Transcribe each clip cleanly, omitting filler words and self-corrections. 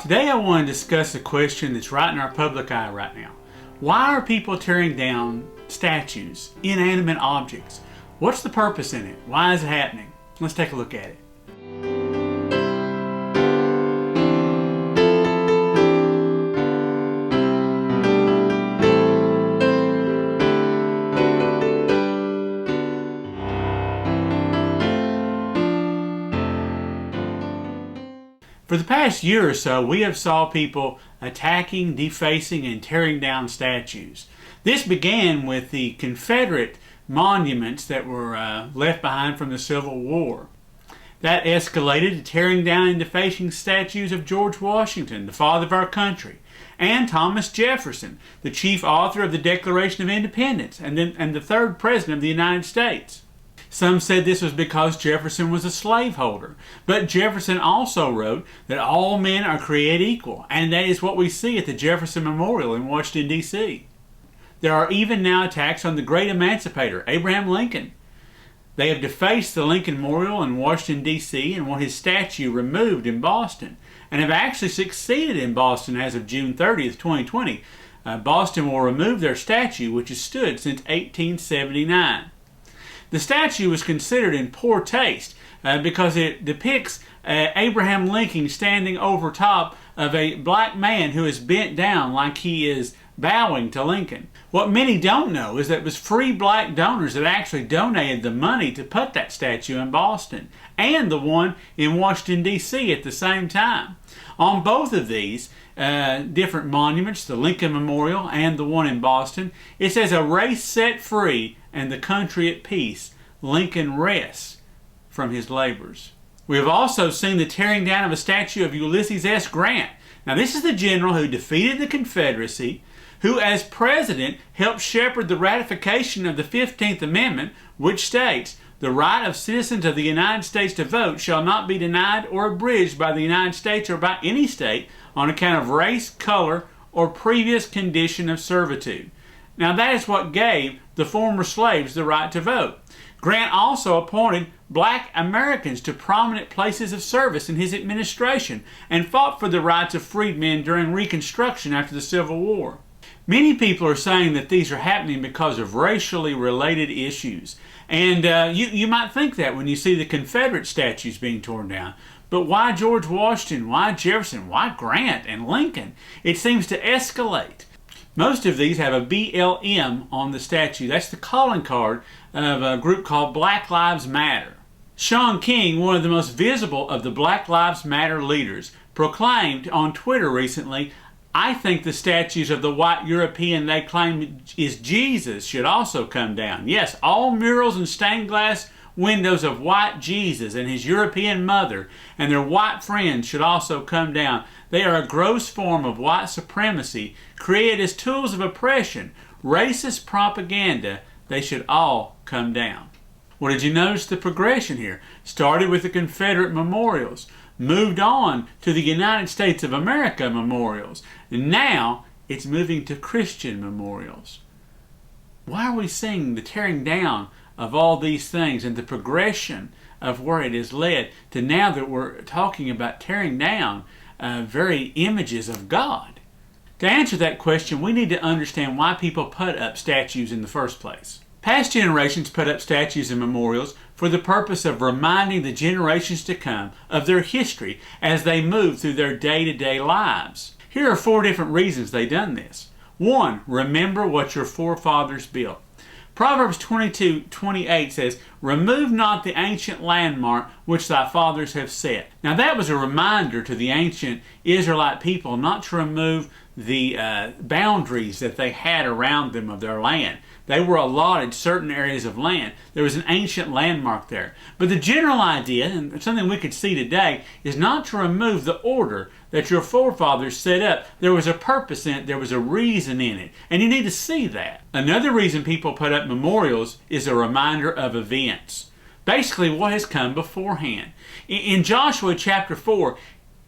Today I want to discuss a question that's right in our public eye right now. Why are people tearing down statues, inanimate objects? What's the purpose in it? Why is it happening? Let's take a look at it. For the past year or so, we have saw people attacking, defacing, and tearing down statues. This began with the Confederate monuments that were left behind from the Civil War. That escalated to tearing down and defacing statues of George Washington, the father of our country, and Thomas Jefferson, the chief author of the Declaration of Independence, and the third president of the United States. Some said this was because Jefferson was a slaveholder, but Jefferson also wrote that all men are created equal, and that is what we see at the Jefferson Memorial in Washington, D.C. There are even now attacks on the great emancipator, Abraham Lincoln. They have defaced the Lincoln Memorial in Washington, D.C. and want his statue removed in Boston, and have actually succeeded in Boston as of June 30th, 2020. Boston will remove their statue, which has stood since 1879. The statue was considered in poor taste because it depicts Abraham Lincoln standing over top of a black man who is bent down like he is bowing to Lincoln. What many don't know is that it was free black donors that actually donated the money to put that statue in Boston and the one in Washington, D.C. at the same time. On both of these different monuments, the Lincoln Memorial and the one in Boston, it says, "A race set free and the country at peace, Lincoln rests from his labors." We have also seen the tearing down of a statue of Ulysses S. Grant. Now, this is the general who defeated the Confederacy, who as president helped shepherd the ratification of the 15th Amendment, which states, "The right of citizens of the United States to vote shall not be denied or abridged by the United States or by any state on account of race, color, or previous condition of servitude." Now that is what gave the former slaves the right to vote. Grant also appointed black Americans to prominent places of service in his administration and fought for the rights of freedmen during Reconstruction after the Civil War. Many people are saying that these are happening because of racially related issues. And you might think that when you see the Confederate statues being torn down. But why George Washington? Why Jefferson? Why Grant and Lincoln? It seems to escalate. Most of these have a BLM on the statue. That's the calling card of a group called Black Lives Matter. Shaun King, one of the most visible of the Black Lives Matter leaders, proclaimed on Twitter recently, "I think the statues of the white European they claim is Jesus should also come down. Yes, all murals and stained glass windows of white Jesus and his European mother and their white friends should also come down. They are a gross form of white supremacy created as tools of oppression, racist propaganda. They should all come down." Well, did you notice the progression here? Started with the Confederate memorials, moved on to the United States of America memorials, and now it's moving to Christian memorials. Why are we seeing the tearing down of all these things and the progression of where it has led to now that we're talking about tearing down very images of God? To answer that question, we need to understand why people put up statues in the first place. Past generations put up statues and memorials for the purpose of reminding the generations to come of their history as they move through their day-to-day lives. Here are 4 different reasons they've done this. 1, remember what your forefathers built. Proverbs 22:28 says, "Remove not the ancient landmark which thy fathers have set." Now that was a reminder to the ancient Israelite people not to remove the boundaries that they had around them of their land. They were allotted certain areas of land. There was an ancient landmark there. But the general idea, and something we could see today, is not to remove the order that your forefathers set up. There was a purpose in it. There was a reason in it. And you need to see that. Another reason people put up memorials is a reminder of events. Basically what has come beforehand. In Joshua chapter 4,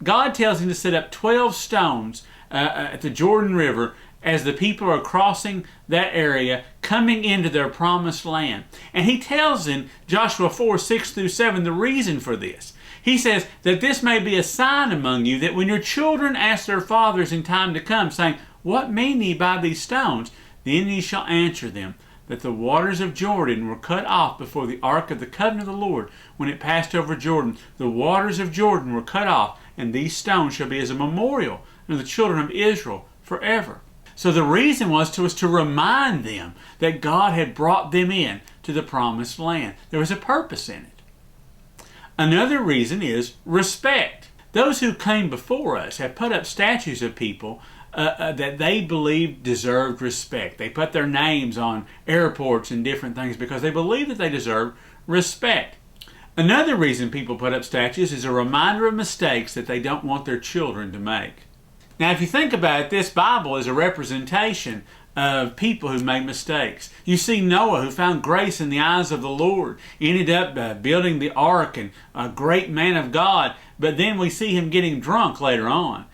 God tells him to set up 12 stones at the Jordan River as the people are crossing that area, coming into their promised land. And he tells in Joshua 4:6-7 the reason for this. He says that this may be a sign among you, that when your children ask their fathers in time to come, saying, What mean ye by these stones? Then ye shall answer them, that the waters of Jordan were cut off before the ark of the covenant of the Lord, when it passed over Jordan. The waters of Jordan were cut off, and these stones shall be as a memorial unto the children of Israel forever. So the reason was to remind them that God had brought them in to the promised land. There was a purpose in it. Another reason is respect. Those who came before us have put up statues of people that they believed deserved respect. They put their names on airports and different things because they believed that they deserved respect. Another reason people put up statues is a reminder of mistakes that they don't want their children to make. Now, if you think about it, this Bible is a representation of people who made mistakes. You see Noah, who found grace in the eyes of the Lord, ended up building the ark and a great man of God, but then we see him getting drunk later on.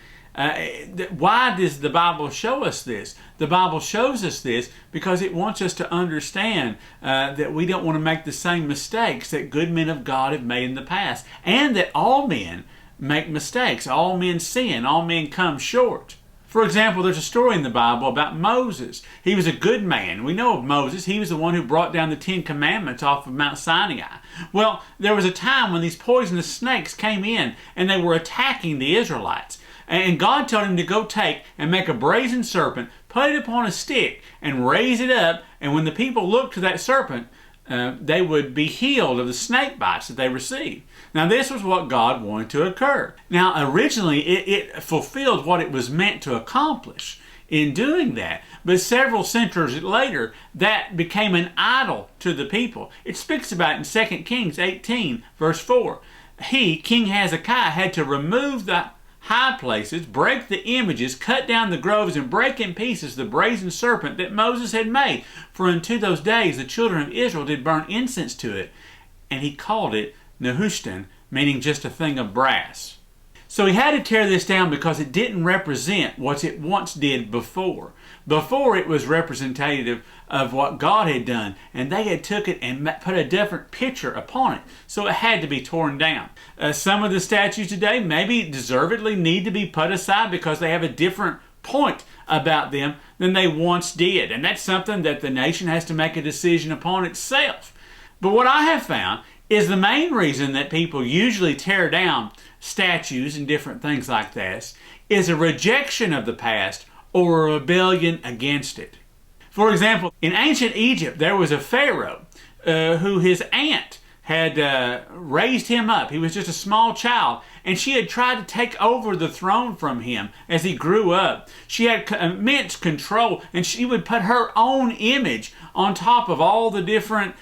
Why does the Bible show us this? The Bible shows us this because it wants us to understand that we don't want to make the same mistakes that good men of God have made in the past, and that all men make mistakes. All men sin. All men come short. For example, there's a story in the Bible about Moses. He was a good man. We know of Moses. He was the one who brought down the 10 Commandments off of Mount Sinai. Well, there was a time when these poisonous snakes came in and they were attacking the Israelites. And God told him to go take and make a brazen serpent, put it upon a stick, and raise it up. And when the people looked to that serpent, they would be healed of the snake bites that they received. Now, this was what God wanted to occur. Now, originally, it fulfilled what it was meant to accomplish in doing that. But several centuries later, that became an idol to the people. It speaks about it in 2 Kings 18, verse 4. He, King Hezekiah, had to remove the high places, break the images, cut down the groves, and break in pieces the brazen serpent that Moses had made. For unto those days the children of Israel did burn incense to it. And he called it Nehushtan, meaning just a thing of brass. So he had to tear this down because it didn't represent what it once did before. Before, it was representative of what God had done, and they had took it and put a different picture upon it. So it had to be torn down. Some of the statues today maybe deservedly need to be put aside because they have a different point about them than they once did. And that's something that the nation has to make a decision upon itself. But what I have found is the main reason that people usually tear down statues and different things like this is a rejection of the past or a rebellion against it. For example, in ancient Egypt, there was a pharaoh who his aunt had raised him up. He was just a small child, and she had tried to take over the throne from him as he grew up. She had immense control, and she would put her own image on top of all the different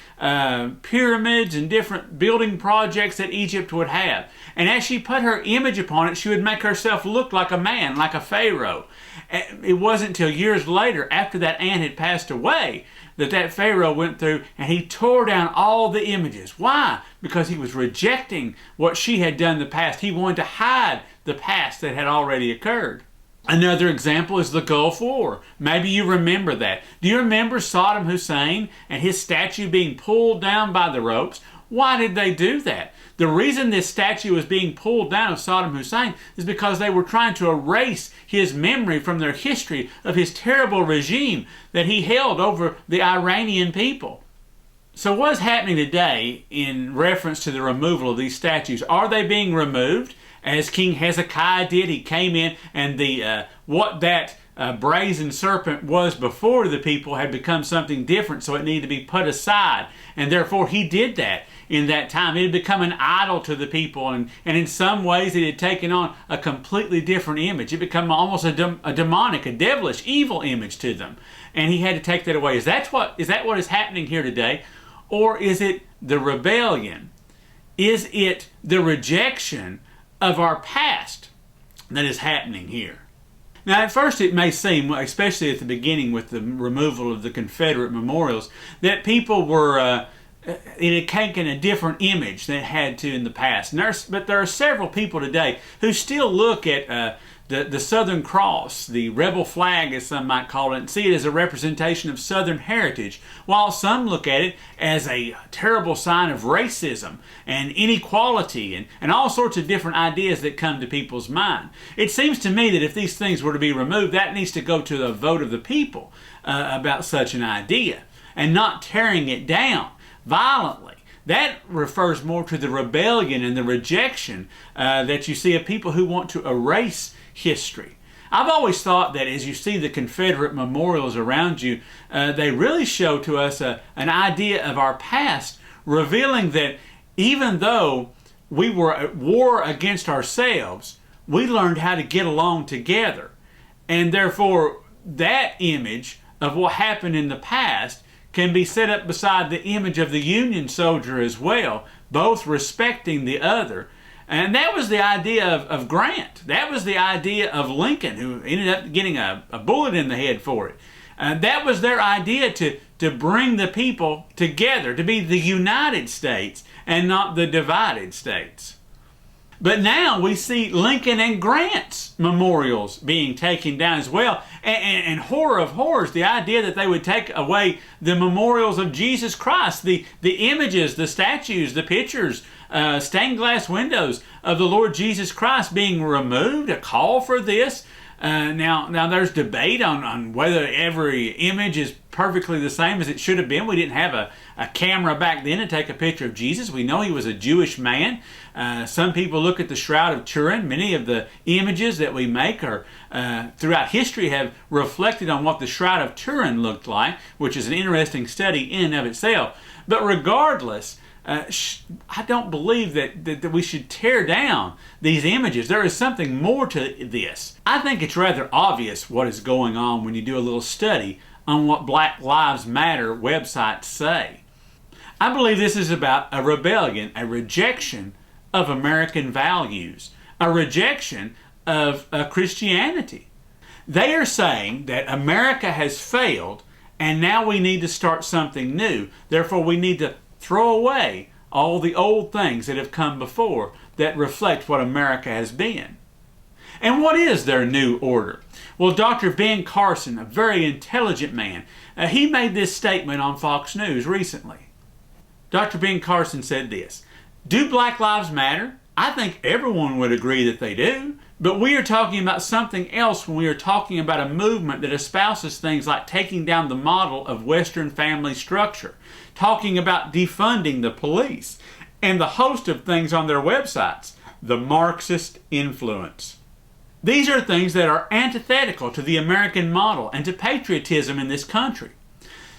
pyramids and different building projects that Egypt would have. And as she put her image upon it, she would make herself look like a man, like a pharaoh. It wasn't until years later, after that aunt had passed away, that pharaoh went through and he tore down all the images. Why? Because he was rejecting what she had done in the past. He wanted to hide the past that had already occurred. Another example is the Gulf War. Maybe you remember that. Do you remember Saddam Hussein and his statue being pulled down by the ropes? Why did they do that? The reason this statue was being pulled down of Saddam Hussein is because they were trying to erase his memory from their history of his terrible regime that he held over the Iranian people. So what's happening today in reference to the removal of these statues? Are they being removed? As King Hezekiah did, he came in and what that brazen serpent was before the people had become something different, so it needed to be put aside. And therefore he did that in that time. It had become an idol to the people, and in some ways it had taken on a completely different image. It became almost a demonic, a devilish, evil image to them. And he had to take that away. Is that what is happening here today? Or is it the rebellion? Is it the rejection of our past that is happening here? Now, at first it may seem, especially at the beginning with the removal of the Confederate memorials, that people were it had taken a different image than it had to in the past. But there are several people today who still look at the Southern Cross, the rebel flag as some might call it, and see it as a representation of Southern heritage, while some look at it as a terrible sign of racism and inequality and all sorts of different ideas that come to people's mind. It seems to me that if these things were to be removed, that needs to go to the vote of the people about such an idea, and not tearing it down violently. That refers more to the rebellion and the rejection that you see of people who want to erase history. I've always thought that as you see the Confederate memorials around you, they really show to us an idea of our past, revealing that even though we were at war against ourselves, we learned how to get along together. And therefore, that image of what happened in the past can be set up beside the image of the Union soldier as well, both respecting the other. And that was the idea of Grant. That was the idea of Lincoln, who ended up getting a bullet in the head for it. That was their idea, to bring the people together, to be the United States and not the divided states. But now we see Lincoln and Grant's memorials being taken down as well. And horror of horrors, the idea that they would take away the memorials of Jesus Christ, the images, the statues, the pictures, stained glass windows of the Lord Jesus Christ being removed, a call for this. Now there's debate on whether every image is perfectly the same as it should have been. We didn't have a camera back then to take a picture of Jesus. We know he was a Jewish man. Some people look at the Shroud of Turin. Many of the images that we make are throughout history have reflected on what the Shroud of Turin looked like, which is an interesting study in and of itself. But regardless, I don't believe that we should tear down these images. There is something more to this. I think it's rather obvious what is going on when you do a little study on what Black Lives Matter websites say. I believe this is about a rebellion, a rejection of American values, a rejection of Christianity. They are saying that America has failed and now we need to start something new. Therefore, we need to throw away all the old things that have come before that reflect what America has been. And what is their new order? Well, Dr. Ben Carson, a very intelligent man, he made this statement on Fox News recently. Dr. Ben Carson said this: "Do Black Lives Matter? I think everyone would agree that they do. But we are talking about something else when we are talking about a movement that espouses things like taking down the model of Western family structure, talking about defunding the police, and the host of things on their websites, the Marxist influence. These are things that are antithetical to the American model and to patriotism in this country.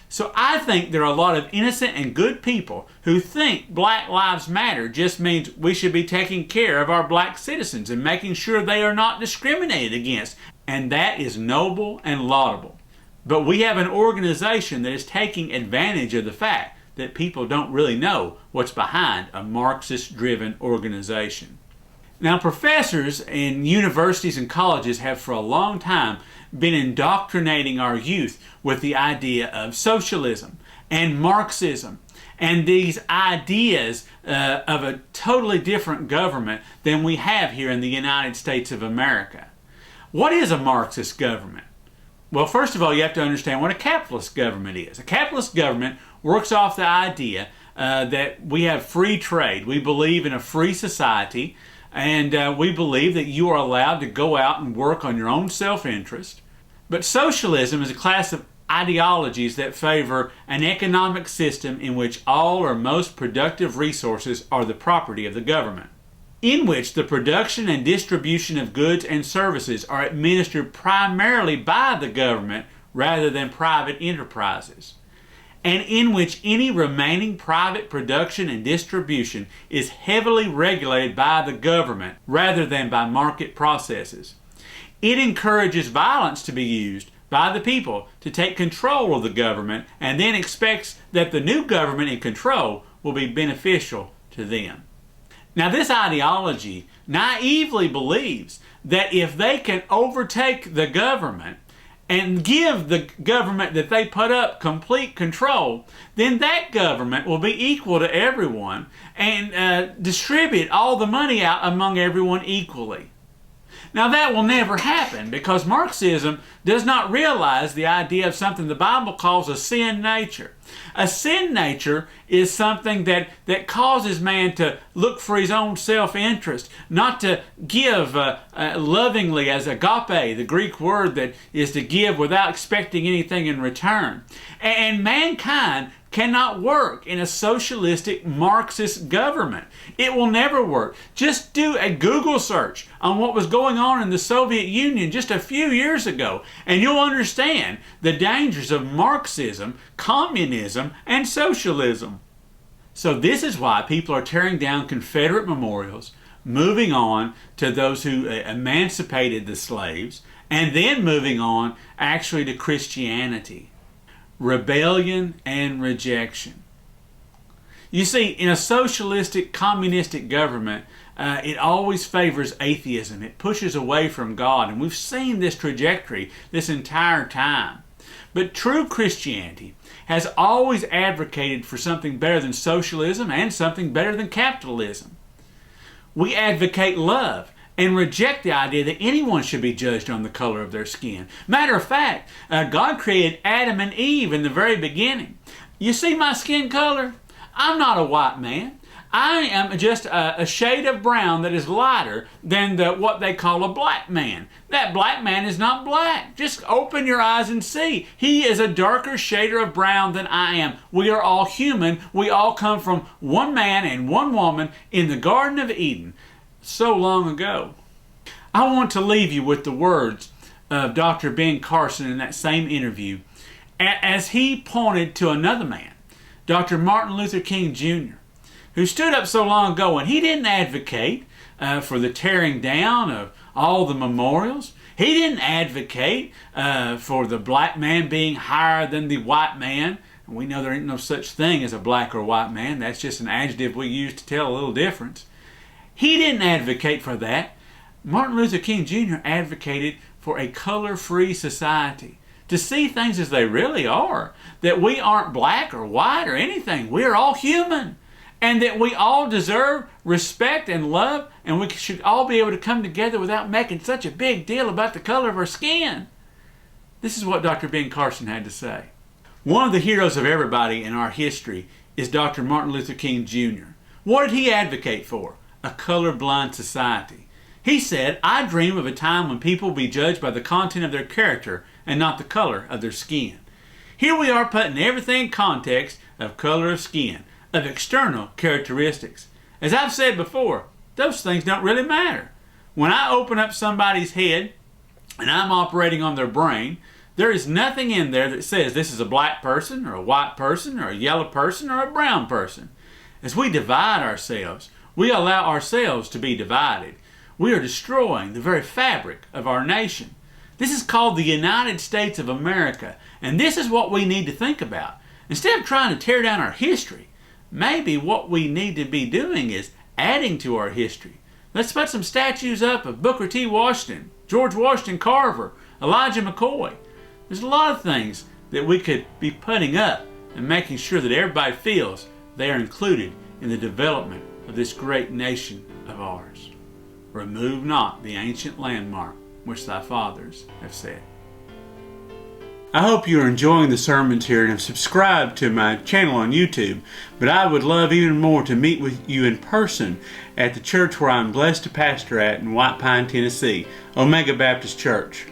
So I think there are a lot of innocent and good people who think Black Lives Matter just means we should be taking care of our black citizens and making sure they are not discriminated against. And that is noble and laudable. But we have an organization that is taking advantage of the fact that people don't really know what's behind a Marxist-driven organization." Now, professors in universities and colleges have for a long time been indoctrinating our youth with the idea of socialism and Marxism and these ideas of a totally different government than we have here in the United States of America. What is a Marxist government? Well, first of all, you have to understand what a capitalist government is. A capitalist government works off the idea that we have free trade. We believe in a free society. And we believe that you are allowed to go out and work on your own self-interest. But socialism is a class of ideologies that favor an economic system in which all or most productive resources are the property of the government, in which the production and distribution of goods and services are administered primarily by the government rather than private enterprises, and in which any remaining private production and distribution is heavily regulated by the government rather than by market processes. It encourages violence to be used by the people to take control of the government and then expects that the new government in control will be beneficial to them. Now, this ideology naively believes that if they can overtake the government and give the government that they put up complete control, then that government will be equal to everyone and distribute all the money out among everyone equally. Now that will never happen because Marxism does not realize the idea of something the Bible calls a sin nature. A sin nature is something that causes man to look for his own self-interest, not to give lovingly, as agape, the Greek word that is to give without expecting anything in return. And mankind cannot work in a socialistic Marxist government. It will never work. Just do a Google search on what was going on in the Soviet Union just a few years ago, and you'll understand the dangers of Marxism, communism, and socialism. So this is why people are tearing down Confederate memorials, moving on to those who emancipated the slaves, and then moving on actually to Christianity. Rebellion and rejection. You see, in a socialistic, communistic government, it always favors atheism. It pushes away from God, and we've seen this trajectory this entire time. But true Christianity has always advocated for something better than socialism and something better than capitalism. We advocate love and reject the idea that anyone should be judged on the color of their skin. Matter of fact, God created Adam and Eve in the very beginning. You see my skin color? I'm not a white man. I am just a shade of brown that is lighter than what they call a black man. That black man is not black. Just open your eyes and see. He is a darker shader of brown than I am. We are all human. We all come from one man and one woman in the Garden of Eden so long ago. I want to leave you with the words of Dr. Ben Carson in that same interview as he pointed to another man, Dr. Martin Luther King Jr., who stood up so long ago, and he didn't advocate for the tearing down of all the memorials. He didn't advocate for the black man being higher than the white man. We know there ain't no such thing as a black or white man. That's just an adjective we use to tell a little difference. He didn't advocate for that. Martin Luther King Jr. advocated for a color-free society, to see things as they really are, that we aren't black or white or anything. We're all human, and that we all deserve respect and love, and we should all be able to come together without making such a big deal about the color of our skin. This is what Dr. Ben Carson had to say. One of the heroes of everybody in our history is Dr. Martin Luther King Jr. What did he advocate for? A colorblind society. He said, "I dream of a time when people will be judged by the content of their character and not the color of their skin." Here we are putting everything in context of color of skin, of external characteristics. As I've said before, those things don't really matter. When I open up somebody's head and I'm operating on their brain, there is nothing in there that says this is a black person or a white person or a yellow person or a brown person. As we divide ourselves, we allow ourselves to be divided. We are destroying the very fabric of our nation. This is called the United States of America, and this is what we need to think about. Instead of trying to tear down our history, maybe what we need to be doing is adding to our history. Let's put some statues up of Booker T. Washington, George Washington Carver, Elijah McCoy. There's a lot of things that we could be putting up and making sure that everybody feels they are included in the development of this great nation of ours. Remove not the ancient landmark which thy fathers have set. I hope you are enjoying the sermons here and have subscribed to my channel on YouTube, but I would love even more to meet with you in person at the church where I'm blessed to pastor at in White Pine, Tennessee, Omega Baptist Church.